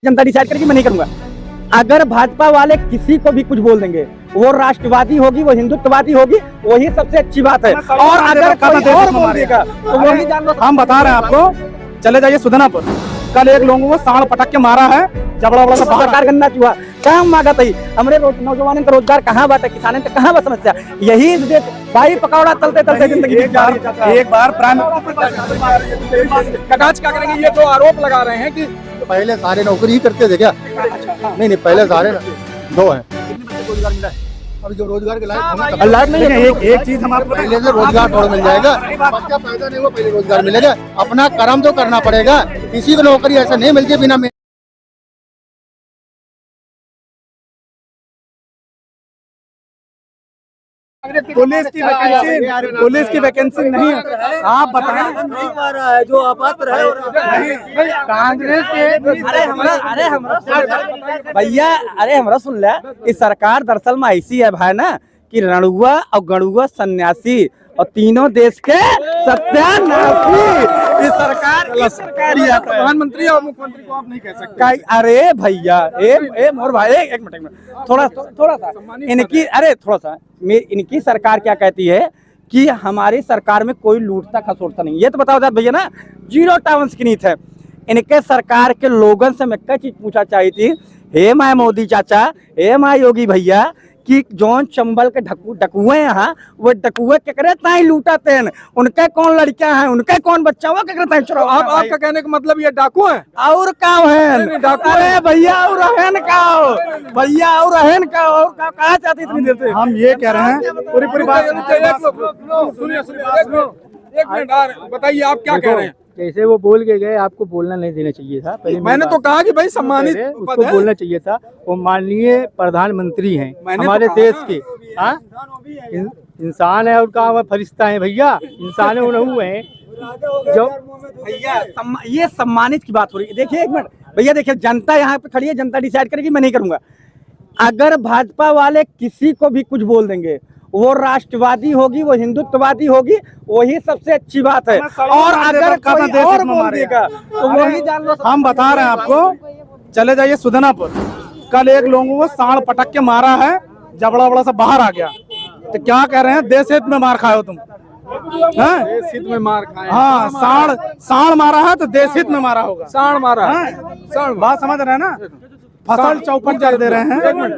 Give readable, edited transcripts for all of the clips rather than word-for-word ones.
जनता decide करेगी, मैं नहीं करूंगा। अगर भाजपा वाले किसी को भी कुछ बोल देंगे, वो राष्ट्रवादी होगी, वो हिंदुत्ववादी होगी, वही सबसे अच्छी बात है। और अगर कोई और बोल देगा तो वही जान लो। हम बता रहे हैं आपको, चले जाइए सुधनापुर, कल एक लोगों को सांड पटक के मारा है, जबड़ा बड़ा सरकार गन्ना चुहा कहाँ मांगा था। हमारे नौजवान का रोजगार कहाँ बांटा, किसान का कहाँ बस समस्या यही भाई पकौड़ा तलते तलते जिंदगी। एक बार प्राइम कटाच क्या करेंगे, ये जो आरोप लगा रहे हैं कि पहले सारे नौकरी ही करते थे क्या? नहीं पहले सारे दो हैं। रोजगार मिला है अभी जो रोजगार के लायक नहीं है। एक चीज हम आपको पहले से रोजगार थोड़ा मिल जाएगा, बच्चा पैदा नहीं हुआ पहले रोजगार मिलेगा। अपना कर्म तो करना पड़ेगा, किसी को नौकरी ऐसा नहीं मिलती बिना पुलिस की वैकेंसी नहीं है। आप बताएं जो अपात्र है कांग्रेस के भैया, अरे हमरा सुन लिया, इस सरकार दरअसल में ऐसी है भाई ना कि रणुआ और गणुआ सन्यासी और तीनों देश के सत्यानाशी। इस सरकार प्रधानमंत्री और मुख्यमंत्री को आप नहीं कह सकते। अरे भैया मोर भाई एक मिनट थोड़ा सा इनकी सरकार क्या कहती है कि हमारी सरकार में कोई लूटता खसोटता नहीं। ये तो बताओ भैया ना, 0 टॉलरेंस की नीति है। इनके सरकार के लोगन से मैं क्या चीज पूछा चाहिए थी, हे माय मोदी चाचा, हे माय योगी भैया, कि जौन चंबल के डकुए यहाँ वो डकुए केकरे ताई लूटाते हैं, उनके कौन लड़कियां हैं, उनके कौन बच्चा हुआ केकरे ताई चुराव। आपका कहने का मतलब ये डाकू है और का है डाकू? अरे भैया और रहन का भैया और रहन का और कहा चाहती इतनी देर से। हम ये कह रहे हैं पूरी बात सुनिए एक मिनट बताइए आप क्या कह रहे हैं। जैसे वो बोल के गए, आपको बोलना नहीं देना चाहिए था। मैंने तो कहा कि भाई सम्मानित उसको बोलना चाहिए था। वो माननीय प्रधानमंत्री हैं हमारे देश के। हाँ, इंसान है, उनका फरिश्ता है भैया, इंसान है, वो है जो भैया ये सम्मानित की बात हो रही है। देखिए एक मिनट भैया, देखिए जनता यहाँ पे खड़ी है, जनता डिसाइड करेगी, मैं नहीं करूंगा। अगर भाजपा वाले किसी को भी कुछ बोल देंगे, वो राष्ट्रवादी होगी, वो हिंदुत्ववादी होगी, वही सबसे अच्छी बात है। और अगर कोई और बोल देगा तो वही जान लो। हम बता रहे हैं आपको, चले जाइए सुधनापुर, कल एक लोगों को सांड पटक के मारा है, जबड़ा बड़ा सा बाहर आ गया। तो क्या कह रहे हैं, देश हित में मार खाए हो तुम? देश हित में मार खाए? हाँ, सांड मारा है तो देश हित में मारा होगा। सांड मारा है, सांड बात समझ रहे हैं ना? फसल चौपट कर दे रहे हैं। एक मिनट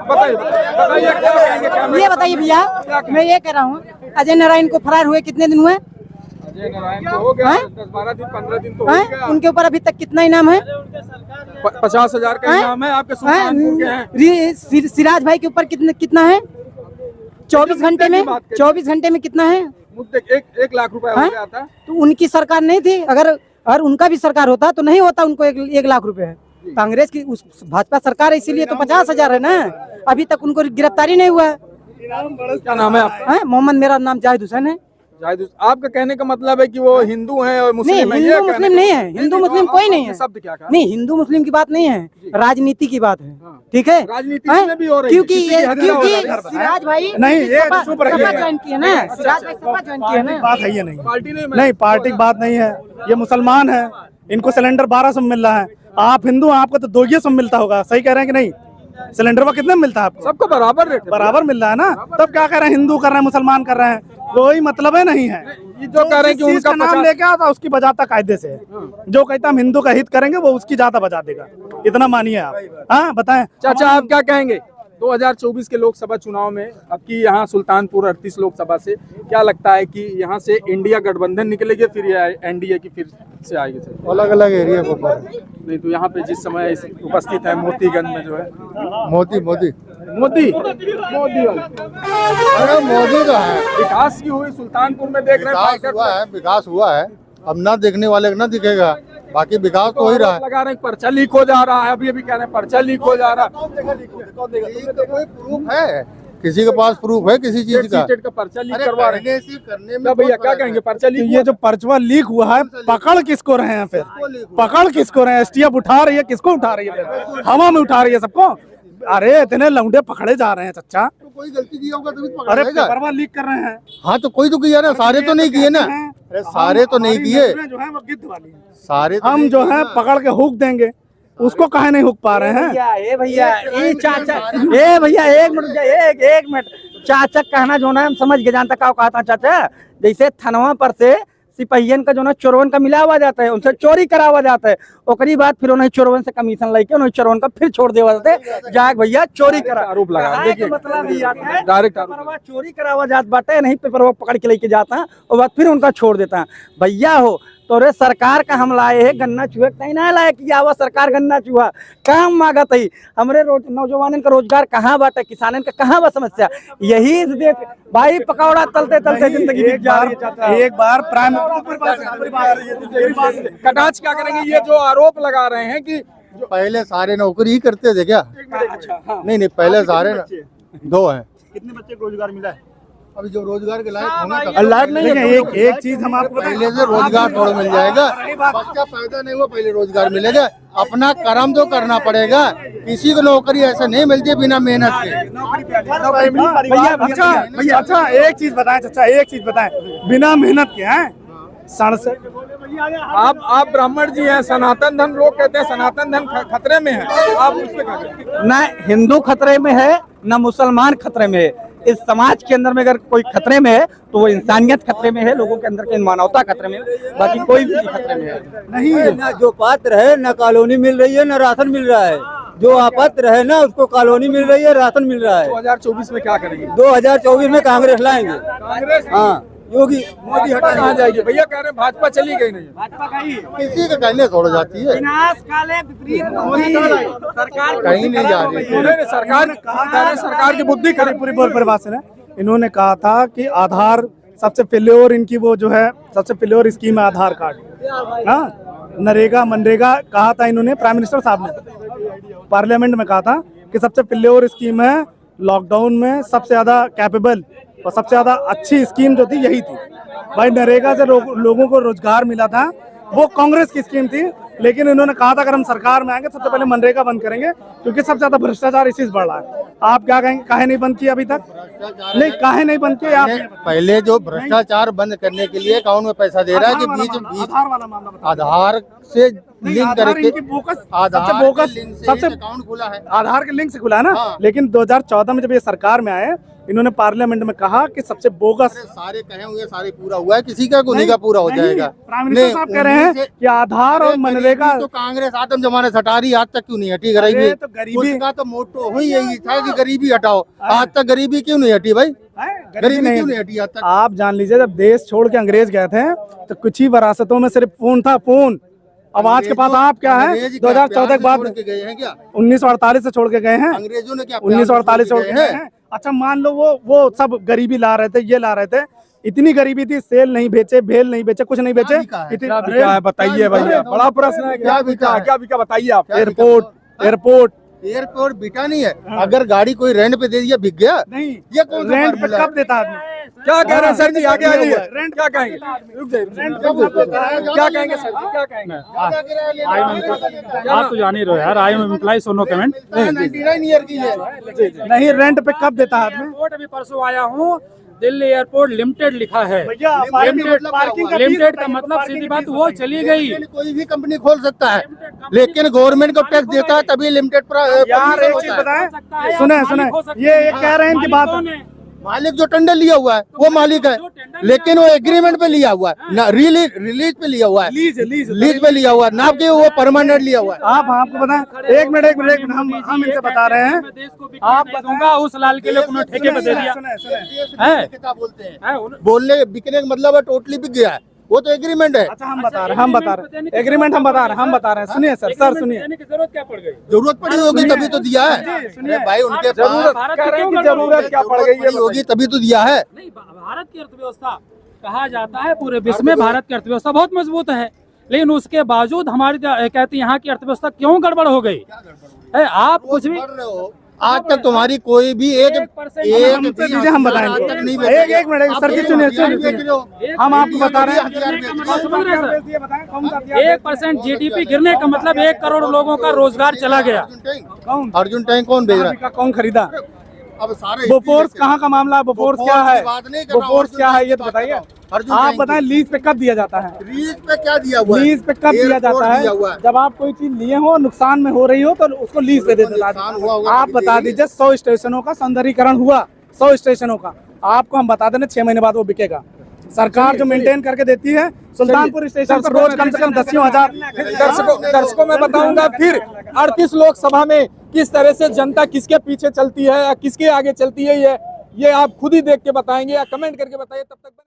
बताइए क्या कहेंगे? ये बताइए भैया, मैं ये कह रहा हूँ, अजय नारायण को फरार हुए कितने दिन हुए? अजय नारायण को हो गया 10-12 दिन 15 दिन तो हो गया। उनके ऊपर अभी तक कितना इनाम है? 50,000 का इनाम है। आपके सुल्तानपुर के हैं। सिराज भाई के ऊपर कितना है? 24 घंटे में कितना है? मुद्दे 1 लाख रुपए हो गया था। तो उनकी सरकार नहीं थी, अगर उनका भी सरकार होता तो नहीं होता उनको 1 लाख रुपए है। कांग्रेस की भाजपा सरकार है, इसीलिए तो 50,000 है ना। अभी तक उनको गिरफ्तारी नहीं हुआ है। क्या नाम है आपका? मोहम्मद, मेरा नाम जाहिद हुसैन है। आपका कहने का मतलब है कि वो हिंदू हैं और मुस्लिम नहीं, हिंदू मुस्लिम नहीं है, हिंदू मुस्लिम कोई नहीं है। शब्द क्या कहा? नहीं, हिंदू मुस्लिम की बात नहीं है, राजनीति की बात है। ठीक है, राजनीति में भी हो रही है, क्योंकि सिराज भाई नहीं, ये चुप रहिए। सपा ज्वाइन की है ना, सिराज भाई सपा ज्वाइन की है ना। बात है ये नहीं, पार्टी नहीं पार्टी की बात नहीं है। ये मुसलमान है, इनको सिलेंडर 1200 मिल रहा है। आप हिंदू, आपको तो 200 मिलता होगा। सही कह रहे हैं कि नहीं? सिलेंडर में कितने मिलता है आपको? सबको बराबर रेट बराबर मिल रहा है ना। तब क्या कह रहे हैं, हिंदू कर रहे हैं, मुसलमान कर रहे हैं, कोई मतलब है नहीं है। जो कह रहे हैं कि उनका नाम लेके आता उसकी बजाता कायदे से। जो कहता हम हिंदू का हित करेंगे, वो उसकी जाता बजा देगा। इतना मानिए आप। हाँ बताएं चाचा, आप क्या कहेंगे 2024 के लोकसभा चुनाव में? अब की यहाँ सुल्तानपुर 38 लोकसभा से क्या लगता है कि यहाँ से इंडिया गठबंधन निकलेगी, फिर एनडीए की फिर से आएगी? अलग अलग एरिया को नहीं तो यहाँ पे जिस समय उपस्थित है मोतीगंज में जो है मोदी अरे मोदी तो है। विकास की हुई सुल्तानपुर में देख रहे हैं, विकास हुआ है। अब ना देखने वाले को ना दिखेगा, बाकी विकास तो हो ही रहा है। लगा रहे हैं पर्चा लीक हो जा रहा है, अभी कह रहे हैं पर्चा लीक हो जा रहा है। कोई प्रूफ है? किसी के पास प्रूफ है किसी चीज का? का पर्चा लीक करवा रहे हैं। करने में भैया क्या कहेंगे, पर्चा लीक? ये जो पर्चवा लीक हुआ है, पकड़ किसको रहे हैं? फिर पकड़ किसको रहे हैं? एसटीएफ उठा रही है, किसको उठा रही है? फिर हवा में उठा रही है सबको। अरे इतने लौंडे पकड़े जा रहे हैं चाचा। तो कोई गलती किया होगा तभी तो अरे पकड़ा पेपरवा लीक कर रहे हैं। हाँ तो कोई तो किया ना, सारे तो नहीं किए ना। अरे सारे तो नहीं किए, जो है वो गिद्ध वाली है। सारे हम जो है पकड़ के हुक देंगे, उसको काहे नहीं हुक पा रहे हैं? ए भैया ए चाचा, ए भैया एक मिनट, एक मिनट, चाचा कहना जो ना हम समझ के जानता का कहा था चाचा, जैसे थनवा पर से सिपहियन का जो ना चोरवन का मिलावा जाता है, उनसे चोरी करावा जाता है, ओकरी बाद फिर उन्हें चोरवन से कमीशन लेके उन्हें चोरवन का फिर छोड़ देवा जाते हैं, जाके भैया चोरी करा आरोप लगा कहा देखिए के मतलब ये आता है डायरेक्ट पेपरवा चोरी करावा जात बाटे, नहीं पेपरवा पकड़ के लेके जाता है और बाद फिर उनका छोड़ देता है। भैया हो तो रे सरकार का हम लाए है गन्ना चूहे कहीं ना लाए कि आवा सरकार गन्ना चूहा काम मांगत है, हमरे नौजवानन का रोजगार कहाँ बाटे, किसानन का कहाँ बा समस्या, यही देख भाई पकौड़ा तलते तलते जिंदगी बीत जा रही है चाचा। एक बार प्राइम कटाच क्या करेंगे, ये जो आरोप लगा रहे हैं कि पहले सारे नौकरी ही करते थे क्या? अच्छा हाँ नहीं पहले सारे ना, 2 हैं। कितने बच्चे को रोजगार मिला है? अभी जो रोजगार के लायक होंगे लायक नहीं है। एक चीज हम आपको पहले से रोजगार थोड़ा मिल जाएगा, बच्चा पैदा नहीं हुआ पहले रोजगार मिलेगा, अपना कर्म तो करना पड़ेगा, किसी को नौकरी ऐसा नहीं मिलती बिना मेहनत के। भैया अच्छा एक चीज बताएं चाचा, एक चीज बताएं, बिना मेहनत के हैं 67 आप ब्राह्मण जी हैं, सनातन धर्म लोग कहते हैं सनातन धर्म खतरे में है, आप उस पे क्या कहेंगे? न हिंदू खतरे में है न मुसलमान खतरे में है, इस समाज के अंदर में अगर कोई खतरे में है तो वो इंसानियत खतरे में है, लोगों के अंदर की मानवता खतरे में है, बाकी कोई भी खतरे में है नहीं। ना जो पात्र है ना कॉलोनी मिल रही है ना राशन मिल रहा है, जो अपात्र है ना उसको कॉलोनी मिल रही है, राशन मिल रहा है। 2024 में क्या करेंगे? 2024 में कांग्रेस लाएंगे। कांग्रेस हाँ योगी मोदी हटा कहाँ जाएगी? भैया कह रहे हैं भाजपा चली गई नहीं, किसी के कहने छोड़ जाती है, विनाश काले विपरीत बुद्धि, सरकार कहीं नहीं जा रही। उन्होंने सरकार की बुद्धि खरी पूरी बात सुने। इन्होंने कहा था कि आधार सबसे फेल्योर, इनकी वो जो है सबसे फेल्योर स्कीम है आधार कार्ड। हाँ नरेगा मनरेगा कहा था इन्होंने, प्राइम मिनिस्टर साहब ने पार्लियामेंट में कहा था कि सबसे फेल्योर स्कीम है, लॉकडाउन में सबसे ज्यादा कैपेबल और सबसे ज्यादा अच्छी स्कीम जो थी यही थी। भाई नरेगा से लोगों को रोजगार मिला था, वो कांग्रेस की स्कीम थी, लेकिन इन्होंने कहा था अगर हम सरकार में आएंगे सबसे पहले मनरेगा बंद करेंगे, क्योंकि सबसे ज्यादा भ्रष्टाचार इसी से बढ़ रहा है। आप क्या कहेंगे, काहे नहीं बंद किया अभी तक? नहीं काहे नहीं बंद किया? पहले जो भ्रष्टाचार बंद करने के लिए अकाउंट में पैसा दे रहा है कि बीच आधार वाला मामला आधार से लिंक करके सबसे अकाउंट खुला है, आधार के लिंक से खुला है ना। हाँ। लेकिन 2014 में जब ये सरकार में आए, इन्होंने पार्लियामेंट में कहा कि सबसे बोगस सारे कहे हुए सारे पूरा हुआ है, किसी का नहीं का पूरा हो जाएगा। प्राइम मिनिस्टर साहब कह रहे हैं कि आधार और मनरेगा तो कांग्रेस आदम जमाने से हटा रही, आज तक क्यों नहीं हटी गरीबी? तो गरीबी उसका तो मोटो हुई यही था कि गरीबी हटाओ, आज तक गरीबी क्यों नहीं हटी भाई? गरीबी क्यों नहीं हटी आज तक? आप जान लीजिए जब देश छोड़ के अंग्रेज गए थे तो कुछ ही विरासतों में सिर्फ फोन था, फोन। अब आज के पास आप क्या है 2014 के बाद गए हैं क्या? 1948 से छोड़ के गए हैं, अंग्रेजों ने क्या 1948 छोड़ के गए हैं। अच्छा मान लो वो सब गरीबी ला रहे थे, ये ला रहे थे, इतनी गरीबी थी, सेल नहीं बेचे, भेल नहीं बेचे, कुछ नहीं बेचे। क्या बिका है बताइए भैया, बड़ा प्रश्न है, क्या बिका बताइए आप। एयरपोर्ट बिका नहीं है, अगर गाड़ी कोई रेंट पे दे दिया बिक गया नहीं, ये कौन सा रेंट पे फार्मूला है? कब देता आदमी? क्या कह रहे हैं सर जी, आगे आ जाइए, रेंट क्या कहेंगे? रुक जाइए, क्या कहेंगे सर जी, क्या कहेंगे? आप तो जान ही रहे हो यार, I am employ so no comment. 99 year की है। नहीं, रेंट पे कब देता आदमी? एयरपोर्ट अभी परसों आया हूँ, दिल्ली एयरपोर्ट लिमिटेड लिखा है। लिमिटेड का मतलब सीधी बात वो चली गई। कोई भी कंपनी खोल सकता है, लेकिन गवर्नमेंट को टैक्स देता है तभी लिमिटेड पर। यार एक चीज बताएं, सुने ये कह रहे हैं इनकी बात, मालिक जो टेंडर लिया हुआ है वो मालिक है, लेकिन वो एग्रीमेंट पे लिया हुआ है ना, रिलीज पे लिया हुआ है, लीज पे लिया हुआ है ना, कि वो परमानेंट लिया हुआ है। आपको बताएं, एक मिनट हम इनसे बता रहे हैं, आप दूंगा उस लाल किले को ठेके पे दे दिया है। क्या बोलते हैं, बोलने बिकने का मतलब है टोटली बिक गया है, वो तो एग्रीमेंट है। अच्छा हम बता रहे हैं एग्रीमेंट हम बता रहे हैं, सुनिए सर सुनिए, जरूरत क्या पड़ गई? जरूरत पड़ी होगी तभी तो दिया है। अरे भाई उनके पास जरूरत क्या पड़ गई होगी तभी तो दिया है। नहीं, भारत की अर्थव्यवस्था कहा जाता है पूरे विश्व में भारत की अर्थव्यवस्था बहुत मजबूत है, लेकिन उसके बावजूद हमारी कहती यहाँ की अर्थव्यवस्था क्यों गड़बड़ हो गई है? आप कुछ भी आज तक तुम्हारी कोई भी एक हम बताएंगे, एक मिनट सर जी सुनिए, हम आपको बता रहे हैं 1% GDP गिरने का मतलब 1 करोड़ लोगों का रोजगार चला गया। अर्जुन टैंक कौन भेज रहा है? कौन खरीदा? अब सारे बोफोर्स कहाँ का मामला है? बोफोर्स क्या है? बोफोर्स क्या है ये तो बताइए। अर्जुन आप कहेंगे। बताएं लीज पे कब दिया जाता है? लीज पे क्या दिया हुआ है? लीज पे कब दिया एयरपोर्ट जाता है? दिया हुआ है। जब आप कोई चीज लिए हो नुकसान में हो रही हो तो उसको लीज पे दे देता नुकसान हुआ है। होगा आप तभी बता देगी। दीजिए 100 स्टेशनों का सौंदर्यीकरण हुआ, 100 स्टेशनों का आपको हम बता देना 6 महीने बाद वो बिकेगा। सरकार जो मेंटेन करके देती है सुल्तानपुर स्टेशन पर रोज कम से कम 10,000 दर्शकों मैं बताऊंगा फिर 38 लोकसभा में किस तरह से जनता किसके पीछे चलती है या किसके आगे चलती है, ये आप खुद ही देख के बताएंगे या कमेंट करके बताइए। तब तक